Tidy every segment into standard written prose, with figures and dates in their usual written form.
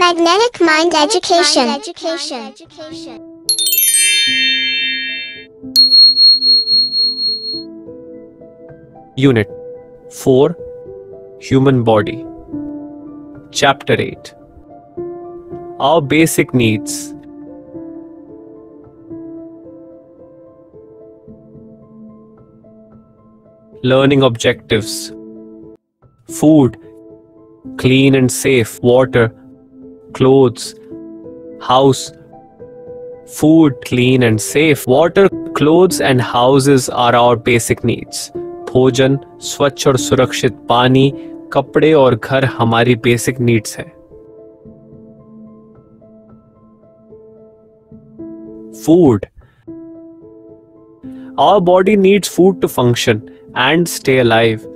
Magnetic Mind Education. Unit 4, Human Body. Chapter 8, Our Basic Needs. Learning objectives: food, clean and safe water, clothes, house. Food, clean and safe water, clothes and houses are our basic needs. भोजन, स्वच्छ और सुरक्षित पानी, कपड़े और घर हमारी basic needs है. Food. Our body needs food to function and stay alive.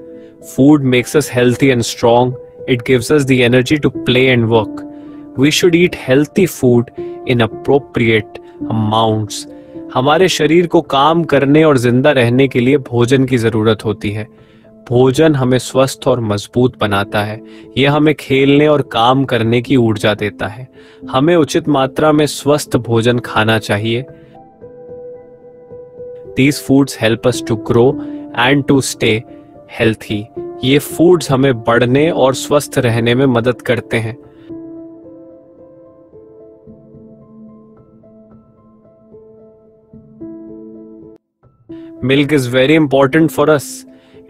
Food makes us healthy and strong. It gives us the energy to play and work. We should eat healthy food in appropriate amounts. हमारे शरीर को काम करने और जिंदा रहने के लिए भोजन की जरूरत होती है. भोजन हमें स्वस्थ और मजबूत बनाता है. यह हमें खेलने और काम करने की ऊर्जा देता है. हमें उचित मात्रा में स्वस्थ भोजन खाना चाहिए. These foods help us to grow and to stay healthy. ये फूड्स हमें बढ़ने और स्वस्थ रहने में मदद करते हैं. Milk is very important for us.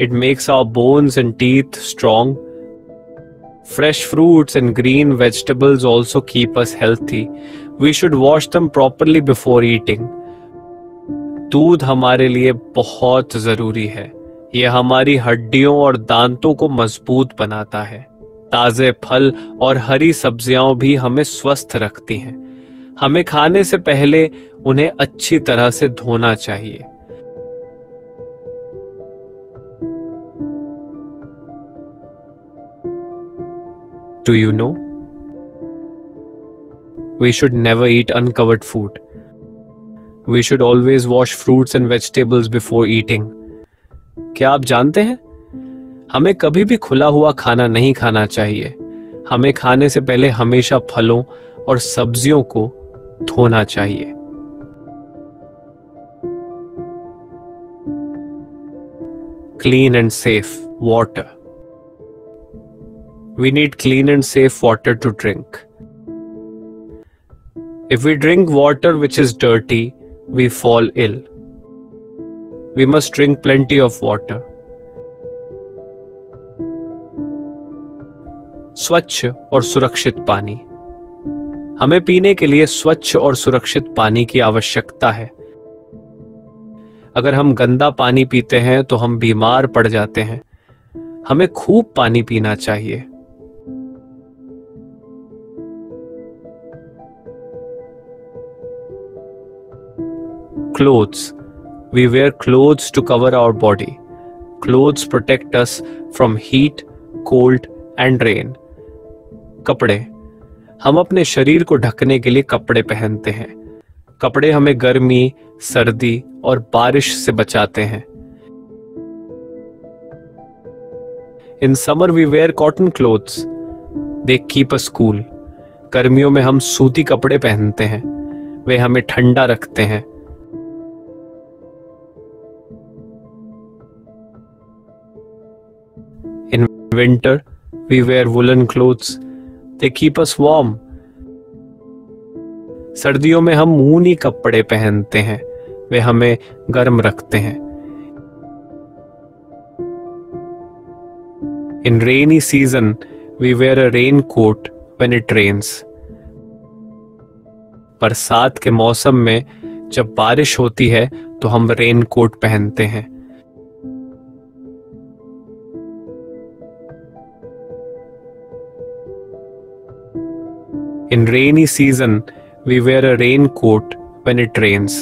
It makes our bones and teeth strong. Fresh fruits and green vegetables also keep us healthy. We should wash them properly before eating. दूध हमारे लिए बहुत जरूरी है. यह हमारी हड्डियों और दांतों को मजबूत बनाता है. ताजे फल और हरी सब्जियां भी हमें स्वस्थ रखती हैं. हमें खाने से पहले उन्हें अच्छी तरह से धोना चाहिए. Do you know? We should never eat uncovered food. We should always wash fruits and vegetables before eating. क्या आप जानते हैं? हमें कभी भी खुला हुआ खाना नहीं खाना चाहिए. हमें खाने से पहले हमेशा फलों और सब्जियों को धोना चाहिए. Clean and safe water. We need clean and safe water to drink. If we drink water which is dirty, we fall ill. We must drink plenty of water. स्वच्छ और सुरक्षित पानी. हमें पीने के लिए स्वच्छ और सुरक्षित पानी की आवश्यकता है. अगर हम गंदा पानी पीते हैं तो हम बीमार पड़ जाते हैं. हमें खूब पानी पीना चाहिए. Clothes. We wear clothes to cover our body. Clothes protect us from heat, cold and rain. कपड़े. हम अपने शरीर को ढकने के लिए कपड़े पहनते हैं. कपड़े हमें गर्मी, सर्दी और बारिश से बचाते हैं. In summer we wear cotton clothes. They keep us cool. गर्मियों में हम सूती कपड़े पहनते हैं. वे हमें ठंडा रखते हैं. In winter, we wear woolen clothes. They keep us warm. सर्दियों में हम ऊनी कपड़े पहनते हैं. वे हमें गर्म रखते हैं. In rainy season, we wear a raincoat when it rains. बरसात के मौसम में जब बारिश होती है तो हम रेनकोट पहनते हैं. In rainy season, we wear a raincoat when it rains.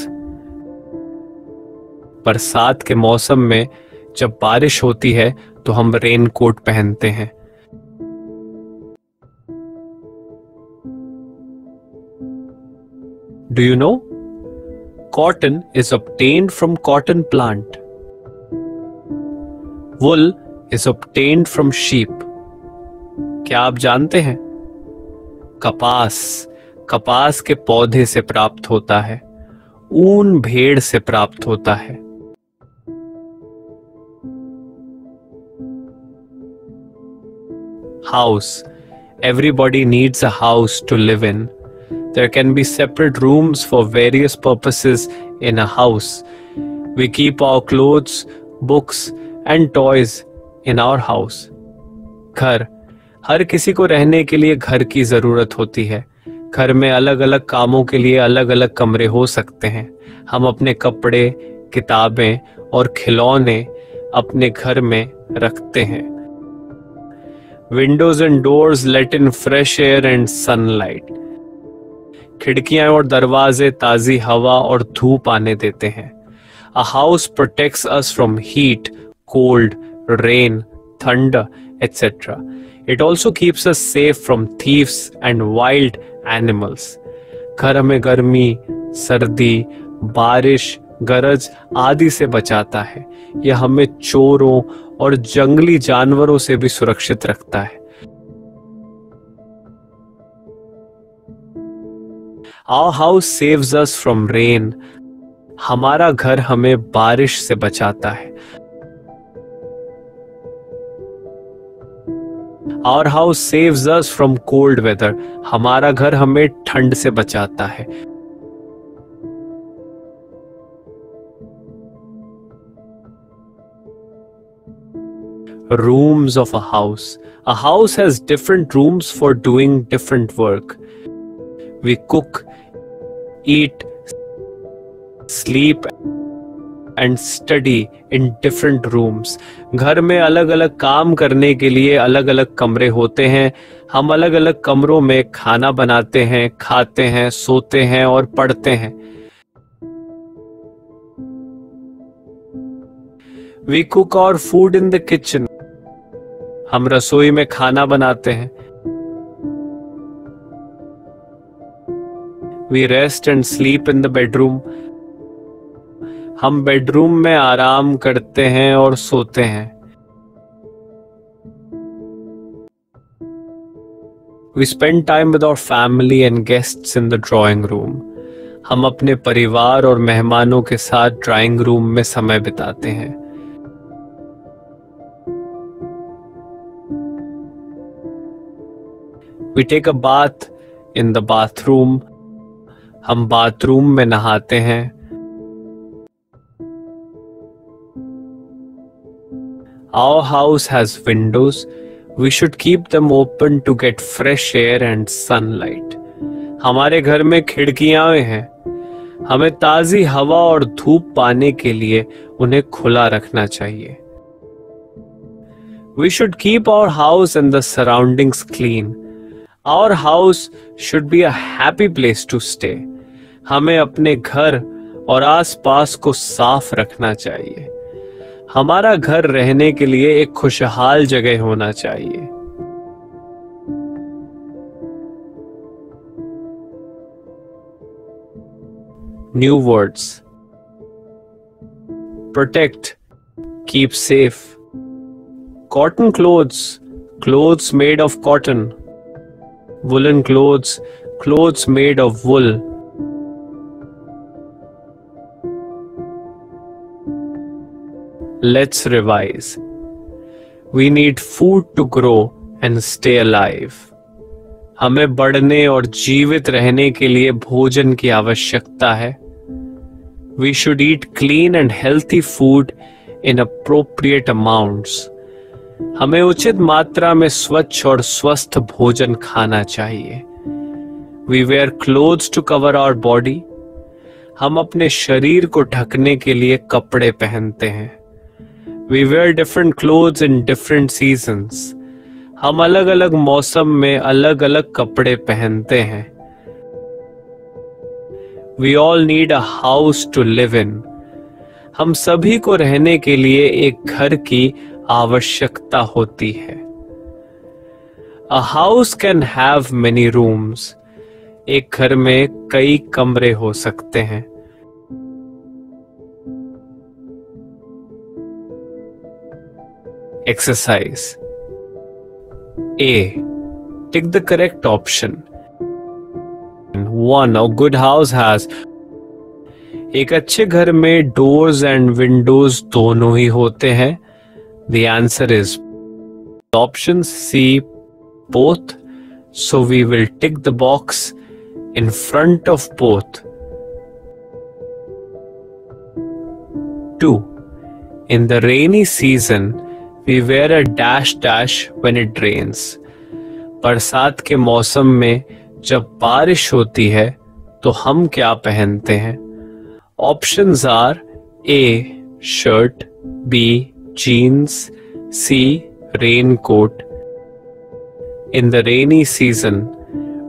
बरसात के मौसम में जब बारिश होती है तो हम रेनकोट पहनते हैं. Do you know? Cotton is obtained from cotton plant. Wool is obtained from sheep. क्या आप जानते हैं? कपास कपास के पौधे से प्राप्त होता है। ऊन भेड़ से प्राप्त होता है। House. Everybody needs a house to live in. There can be separate rooms for various purposes in a house. We keep our clothes, books and toys in our house. घर हर किसी को रहने के लिए घर की जरूरत होती है। घर में अलग अलग कामों के लिए अलग अलग कमरे हो सकते हैं। हम अपने कपड़े, किताबें और खिलौने अपने घर में रखते हैं। Windows and doors let in fresh air and sunlight. खिड़कियां और दरवाजे ताजी हवा और धूप आने देते हैं। A house protects us from heat, cold, rain, thunder, etc. It also keeps us safe from thieves and wild animals. घर हमें गर्मी, सर्दी, बारिश, गरज आदि से बचाता है। यह हमें चोरों और जंगली जानवरों से भी सुरक्षित रखता है। Our house saves us from rain. हमारा घर हमें बारिश से बचाता है। Our house saves us from cold weather. हमारा घर हमें ठंड से बचाता है। Rooms of a house. A house has different rooms for doing different work. We cook, eat, sleep and study in different rooms. घर में अलग अलग काम करने के लिए अलग अलग कमरे होते हैं। हम अलग अलग कमरों में खाना बनाते हैं, खाते हैं, सोते हैं और पढ़ते हैं। We cook our food in the kitchen. हम रसोई में खाना बनाते हैं। We rest and sleep in the bedroom. हम बेडरूम में आराम करते हैं और सोते हैं। We spend time with our family and guests in the drawing room. हम अपने परिवार और मेहमानों के साथ ड्राइंग रूम में समय बिताते हैं। We take a bath in the bathroom. हम बाथरूम में नहाते हैं। Our house has windows. We should keep them open to get fresh air and sunlight. हमारे घर में खिड़कियां हैं। हमें ताजी हवा और धूप पाने के लिए उन्हें खुला रखना चाहिए। We should keep our house and the surroundings clean. Our house should be a happy place to stay. हमें अपने घर और आसपास को साफ रखना चाहिए। हमारा घर रहने के लिए एक खुशहाल जगह होना चाहिए। New words. Protect, keep safe. Cotton clothes, clothes made of cotton. Woolen clothes, clothes made of wool. Let's revise. We need food to grow and stay alive. हमें बढ़ने और जीवित रहने के लिए भोजन की आवश्यकता है। We should eat clean and healthy food in appropriate amounts. हमें उचित मात्रा में स्वच्छ और स्वस्थ भोजन खाना चाहिए। We wear clothes to cover our body. हम अपने शरीर को ढकने के लिए कपड़े पहनते हैं। We wear different clothes in different seasons. हम अलग अलग मौसम में अलग अलग कपड़े पहनते हैं। We all need a house to live in. हम सभी को रहने के लिए एक घर की आवश्यकता होती है। A house can have many rooms. एक घर में कई कमरे हो सकते हैं। Exercise. A. Tick the correct option. question. 1. A good house has. एक अच्छे घर में doors and windows दोनों ही होते हैं. The answer is options C, both. So we will tick the box in front of both. 2. In the rainy season, we wear a dash dash when it rains. बरसात के मौसम में जब बारिश होती है तो हम क्या पहनते हैं? Options are A. Shirt, B. Jeans, C. Raincoat. In the rainy season,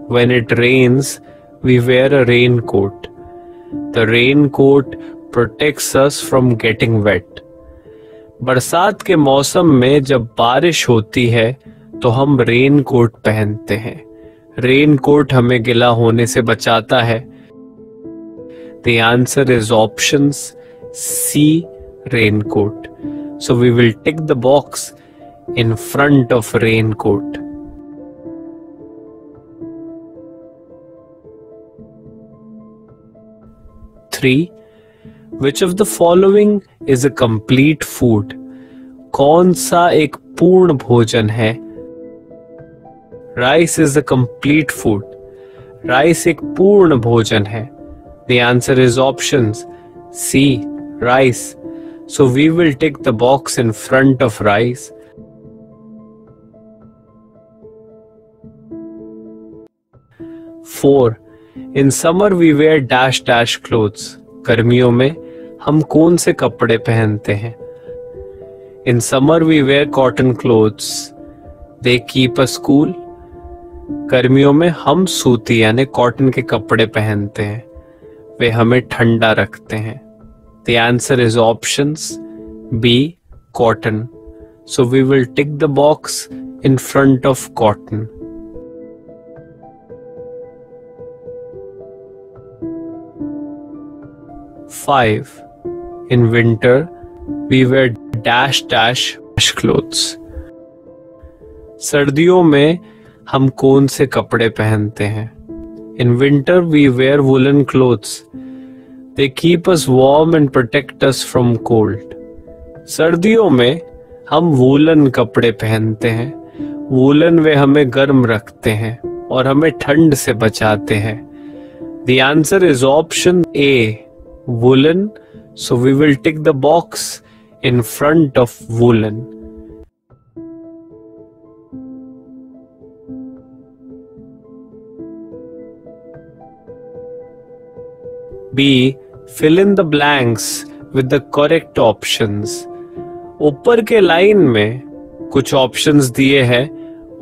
when it rains, we wear a raincoat. The raincoat protects us from getting wet. बरसात के मौसम में जब बारिश होती है तो हम रेनकोट पहनते हैं. रेनकोट हमें गिला होने से बचाता है. The answer is options C, raincoat. So we will tick the box in front of raincoat. 3. Which of the following is a complete food? कौन सा एक पूर्ण भोजन है? Rice is a complete food. Rice एक पूर्ण भोजन है. The answer is options C, rice. So we will tick the box in front of rice. 4. In summer we wear dash dash clothes. गर्मियों में हम कौन से कपड़े पहनते हैं? In summer we wear cotton clothes. They keep us cool. गर्मियों में हम सूती यानी कॉटन के कपड़े पहनते हैं. वे हमें ठंडा रखते हैं. The answer is options B, cotton. So we will tick the box in front of cotton. 5. In winter, we wear dash dash clothes. सर्दियों में हम कौन से कपड़े पहनते हैं? In winter, we wear woolen clothes. They keep us warm and protect us from cold. सर्दियों में हम वूलन कपड़े पहनते हैं. वूलन वे हमें गर्म रखते हैं और हमें ठंड से बचाते हैं. The answer is option A, woolen. So we will tick the box in front of woolen. B. Fill in the blanks with the correct options. ऊपर के लाइन में कुछ ऑप्शंस दिए हैं.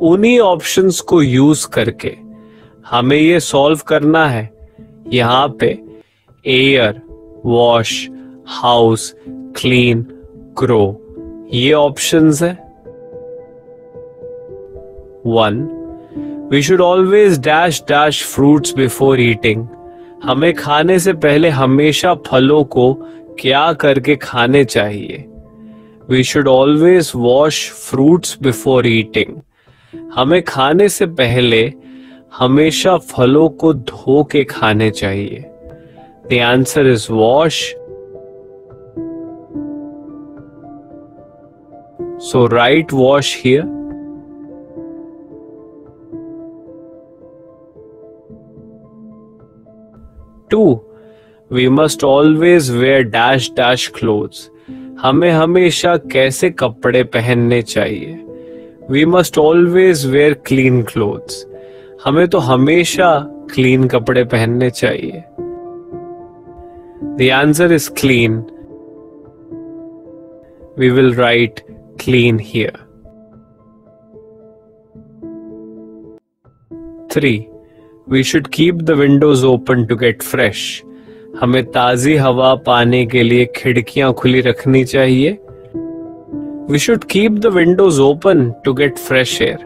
उन्हीं ऑप्शंस को यूज करके हमें ये सॉल्व करना है. यहाँ पे air, wash, house, clean, grow ये ऑप्शंस है. 1. We should always dash dash fruits before eating. हमें खाने से पहले हमेशा फलों को क्या करके खाने चाहिए? We should always wash fruits before eating. हमें खाने से पहले हमेशा फलों को धो के खाने चाहिए. The answer is wash. So write wash here. 2. We must always wear dash dash clothes. हमें हमेशा कैसे कपड़े पहनने चाहिए? We must always wear clean clothes. हमें तो हमेशा क्लीन कपड़े पहनने चाहिए. The answer is clean. We will write clean here. 3. We should keep the windows open to get fresh. हमें ताजी हवा पाने के लिए खिड़कियां खुली रखनी चाहिए. We should keep the windows open to get fresh air.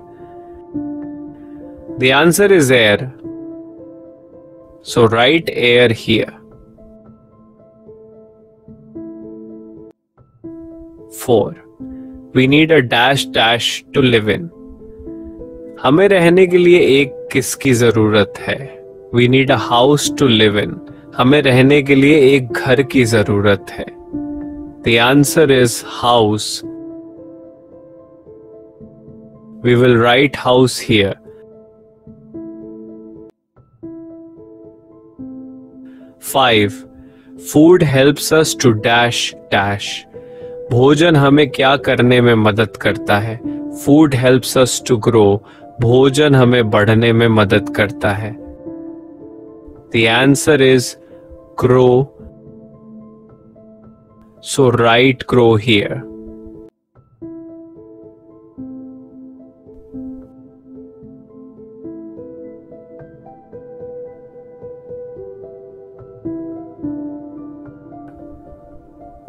The answer is air. So write air here. 4. We need a dash dash to live in. हमें रहने के लिए एक किसकी जरूरत है? We need a house to live in. हमें रहने के लिए एक घर की जरूरत है. The answer is house. We will write house here. 5. Food helps us to dash. भोजन हमें क्या करने में मदद करता है? Food helps us to grow. भोजन हमें बढ़ने में मदद करता है. The answer is grow. So write grow here.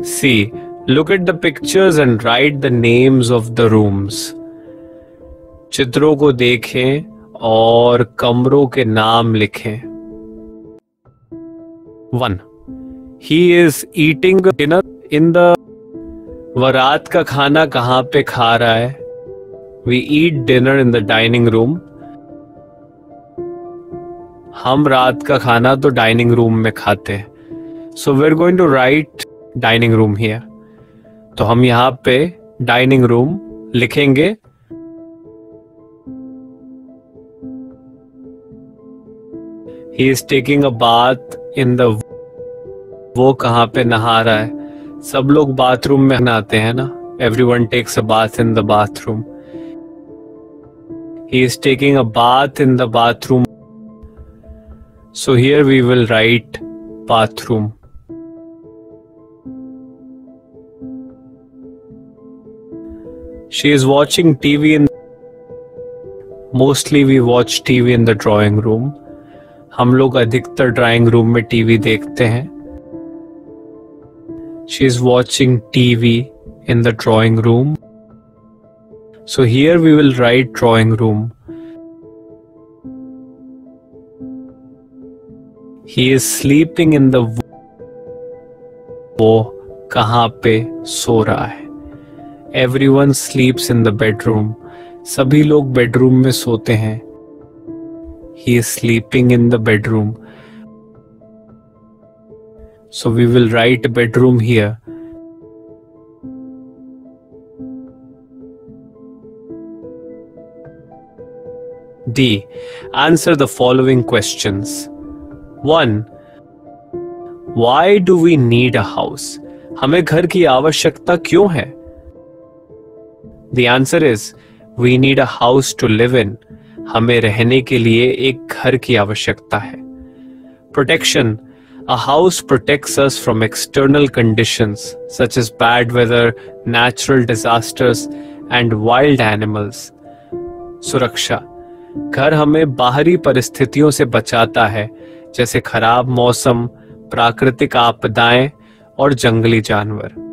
See, look at the pictures and write the names of the rooms. चित्रों को देखें और कमरों के नाम लिखें. 1. He is eating dinner in the. वह रात का खाना कहाँ पे खा रहा है? We eat dinner in the dining room. हम रात का खाना तो डाइनिंग रूम में खाते हैं. So we're going to write dining room here. तो हम यहां पे डाइनिंग रूम लिखेंगे. ही is taking a bath in the. वो कहां पे नहा रहा है? सब लोग बाथरूम में नहाते हैं ना. Everyone takes a bath in the bathroom. He is taking a bath in the bathroom. So here we will write bathroom. She is watching TV in. Mostly we watch TV in the drawing room. हम लोग अधिकतर drawing room में TV देखते हैं. She is watching TV in the drawing room. So here we will write drawing room. He is sleeping in the. वो कहाँ पे सो रहा है? Everyone sleeps in the bedroom. सभी लोग बेडरूम में सोते हैं. He is sleeping in the bedroom. So we will write bedroom here. D. Answer the following questions. 1. Why do we need a house? हमें घर की आवश्यकता क्यों है? The answer is we need a house to live in. हमें रहने के लिए एक घर की आवश्यकता है. Protection. A house protects us from external conditions such as bad weather, natural disasters, and wild animals. सुरक्षा. घर हमें बाहरी परिस्थितियों से बचाता है, जैसे खराब मौसम, प्राकृतिक आपदाएं और जंगली जानवर.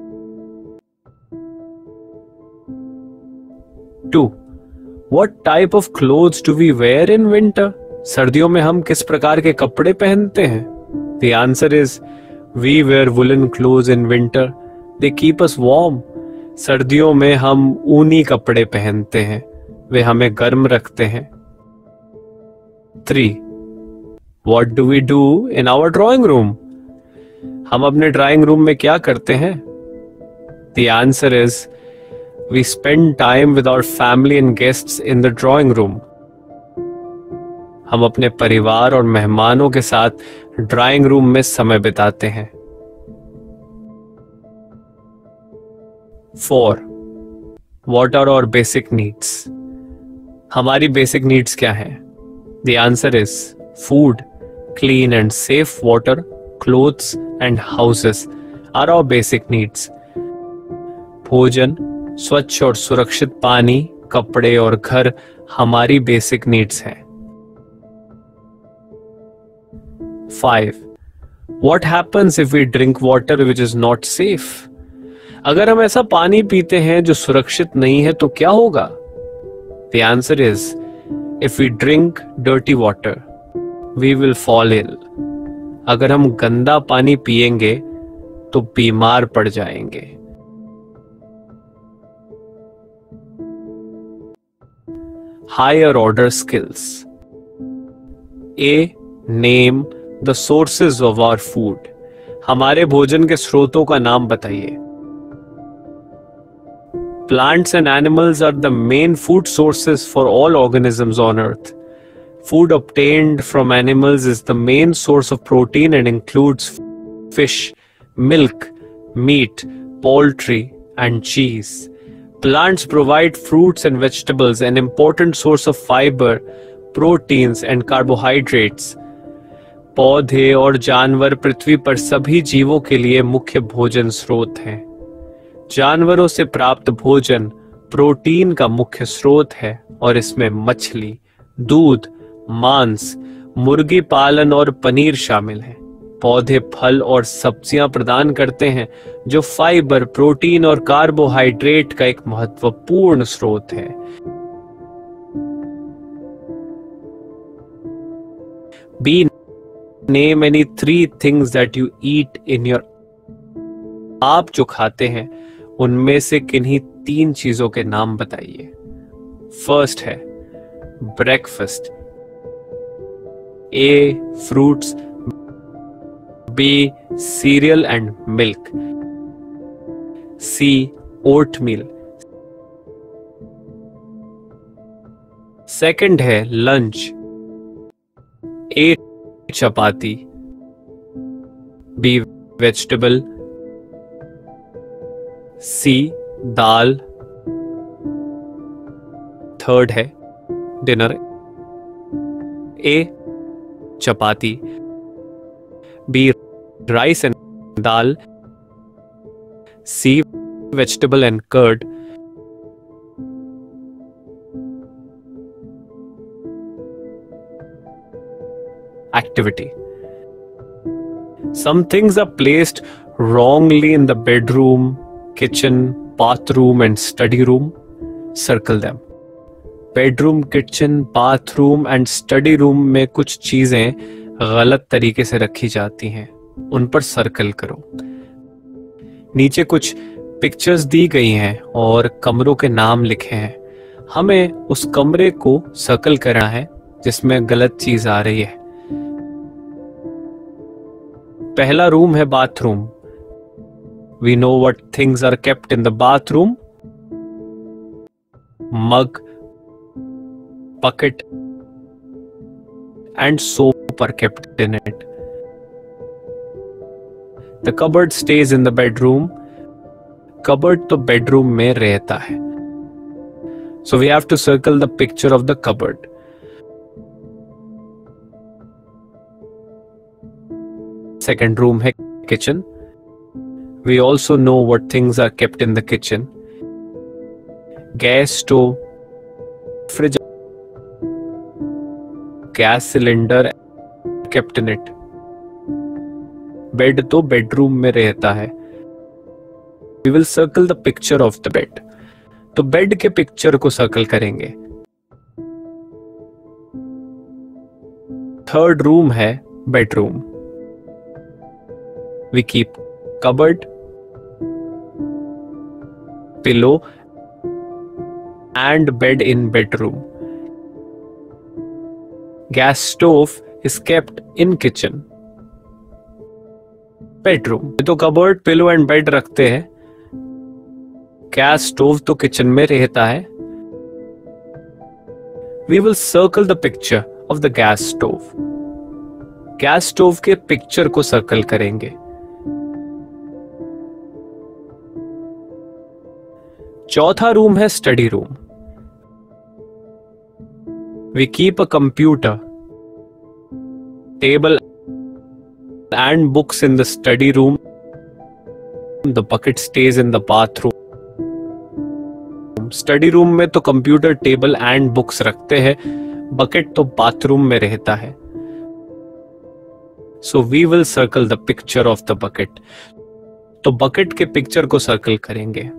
2. What type of clothes do we wear in winter? सर्दियों में हम किस प्रकार के कपड़े पहनते हैं? The answer is we wear woolen clothes in winter. They keep us warm. सर्दियों में हम ऊनी कपड़े पहनते हैं, वे हमें गर्म रखते हैं. 3. What do we do in our drawing room? हम अपने ड्राइंग रूम में क्या करते हैं? The answer is we spend time with our family and guests in the drawing room. हम अपने परिवार और मेहमानों के साथ ड्राइंग रूम में समय बिताते हैं. 4. What are our basic needs? हमारी बेसिक नीड्स क्या हैं? The answer is food, clean and safe water, clothes and houses are our basic needs. भोजन, स्वच्छ और सुरक्षित पानी, कपड़े और घर हमारी बेसिक नीड्स हैं. 5. What happens if we drink water which is not safe? अगर हम ऐसा पानी पीते हैं जो सुरक्षित नहीं है तो क्या होगा? The answer is if we drink dirty water, we will fall ill. अगर हम गंदा पानी पिएंगे तो बीमार पड़ जाएंगे. Higher order skills. A. Name the sources of our food. हमारे भोजन के स्रोतों का नाम बताइए। Plants and animals are the main food sources for all organisms on earth. Food obtained from animals is the main source of protein and includes fish, milk, meat, poultry, and cheese. Plants provide fruits and vegetables, an important source of fiber, proteins, and carbohydrates. पौधे और जानवर पृथ्वी पर सभी जीवों के लिए मुख्य भोजन स्रोत हैं। जानवरों से प्राप्त भोजन प्रोटीन का मुख्य स्रोत है और इसमें मछली, दूध, मांस, मुर्गी पालन और पनीर शामिल है। पौधे फल और सब्जियां प्रदान करते हैं जो फाइबर, प्रोटीन और कार्बोहाइड्रेट का एक महत्वपूर्ण स्रोत है। B name any 3 things that you eat in your। आप जो खाते हैं उनमें से किन्हीं 3 चीजों के नाम बताइए। फर्स्ट है breakfast. A fruits, B cereal and milk, C oatmeal. Second है lunch. A chapati, B vegetable, C dal. Third है dinner. A chapati, B rice and dal, C vegetable and curd. Activity. Some things are placed wrongly in the bedroom, kitchen, bathroom and study room. Circle them. Bedroom, kitchen, bathroom and study room में कुछ चीजें गलत तरीके से रखी जाती हैं, उन पर सर्कल करो। नीचे कुछ पिक्चर्स दी गई हैं और कमरों के नाम लिखे हैं। हमें उस कमरे को सर्कल करना है जिसमें गलत चीज आ रही है। पहला रूम है bathroom. We know what things are kept in the bathroom. Mug, bucket and soap are kept in it. The cupboard stays in the bedroom. Cupboard तो bedroom में रहता है. So we have to circle the picture of the cupboard. Second room है kitchen. We also know what things are kept in the kitchen. Gas stove, fridge, gas cylinder kept in it. Bed तो bedroom में रहता है. We will circle the picture of the bed. तो bed के picture को circle करेंगे. Third room है bedroom. We keep cupboard, pillow and bed in bedroom. Gas stove is kept in kitchen. Bedroom तो cupboard, pillow and bed रखते हैं. Gas stove तो kitchen में रहता है. We will circle the picture of the gas stove. Gas stove के picture को circle करेंगे. चौथा रूम है study room. We keep a computer, table and books in the study room. The bucket stays in the bathroom. Study room में तो computer, table and books रखते हैं. Bucket तो बाथरूम में रहता है. So we will circle the picture of the bucket. तो bucket के पिक्चर को सर्कल करेंगे.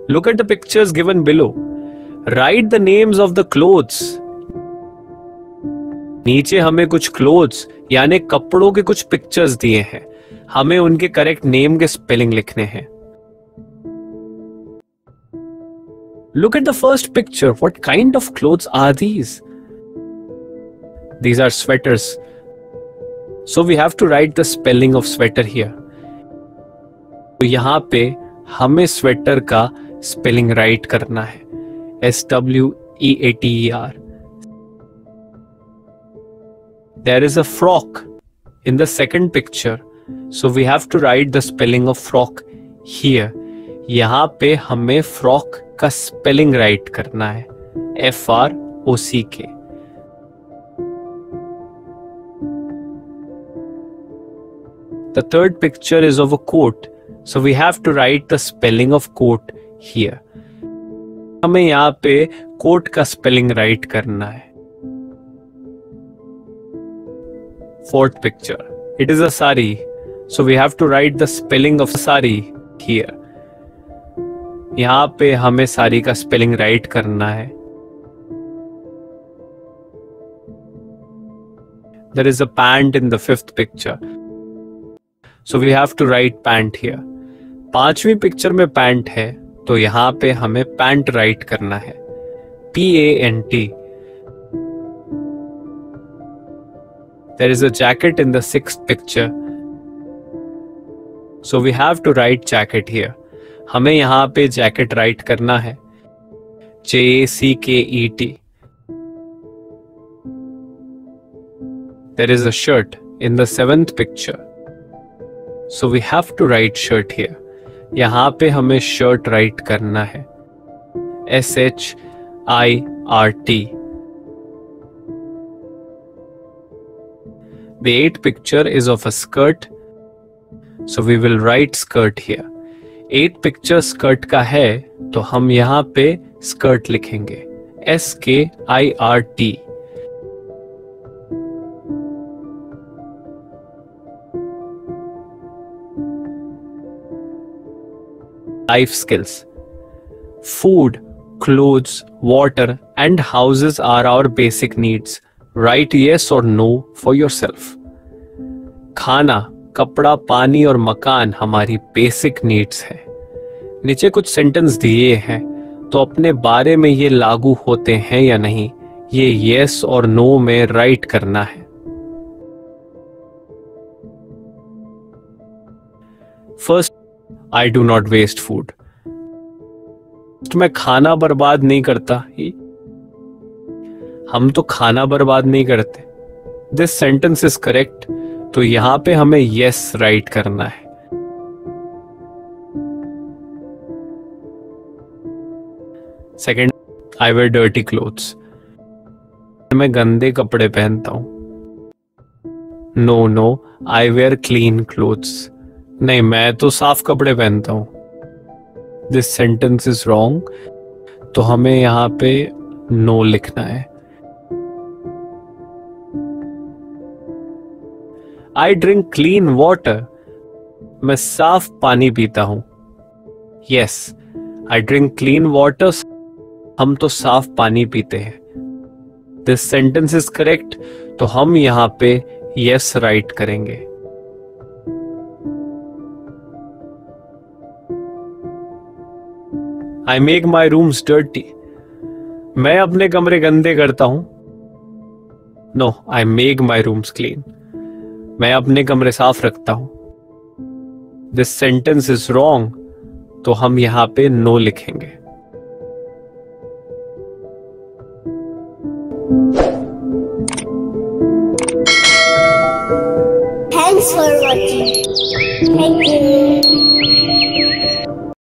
Look at the pictures given below. Write the names of the clothes. नीचे हमें कुछ क्लोथ्स यानी कपड़ों के कुछ पिक्चर्स दिए हैं. हमें उनके करेक्ट नेम के स्पेलिंग लिखने हैं. Look at the first picture. What kind of clothes are these? These are sweaters. So we have to write the spelling of sweater here. तो यहाँ पे हमें स्वेटर का स्पेलिंग राइट करना है, SWEATER. There is a frock in the second picture, so we have to write the spelling of frock here. यहाँ पे हमें फ्रॉक का स्पेलिंग राइट करना है, FROCK. The third picture is of a coat, so we have to write the spelling of coat here. हमें यहाँ पे coat का स्पेलिंग राइट करना है. Fourth picture, it is a sari, so we have to write the spelling of sari here. यहाँ पे हमें सारी का स्पेलिंग राइट करना है. There is a pant in the fifth picture, so we have to write pant here. पांचवी picture में pant है, तो यहाँ पे हमें पैंट राइट करना है, PANT. There is a jacket in the sixth picture, so we have to write jacket here. हमें यहाँ पे जैकेट राइट करना है, JACKET. There is a shirt in the seventh picture, so we have to write shirt here. यहाँ पे हमें shirt right करना है, SHIRT. The eighth picture is of a skirt, so we will write skirt here. At picture skirt का है, तो हम यहाँ पे स्कर्ट लिखेंगे, SKIRT. Life skills. Food, clothes, water, and houses are our basic needs. Write yes or no for yourself. खाना, कपड़ा, पानी और मकान हमारी बेसिक नीड्स है. नीचे कुछ सेंटेंस दिए हैं, तो अपने बारे में ये लागू होते हैं या नहीं, ये यस और नो में राइट करना है. First, I do not waste food. मैं खाना बर्बाद नहीं करता. हम तो खाना बर्बाद नहीं करते. दिस सेंटेंस इज करेक्ट, तो यहां पे हमें यस राइट करना है. Second, I wear dirty clothes. मैं गंदे कपड़े पहनता हूं. No, I wear clean clothes. नहीं, मैं तो साफ कपड़े पहनता हूं. दिस सेंटेंस इज रॉन्ग, तो हमें यहां पे नो लिखना है. I drink clean water. मैं साफ पानी पीता हूं. Yes, I drink clean water. हम तो साफ पानी पीते हैं. दिस सेंटेंस इज करेक्ट, तो हम यहां पे यस राइट करेंगे. I make my rooms dirty. मैं अपने कमरे गंदे करता हूं. No, I make my rooms clean. मैं अपने कमरे साफ रखता हूं. दिस सेंटेंस इज रॉन्ग, तो हम यहां पे नो लिखेंगे. Thanks for watching. Thank you.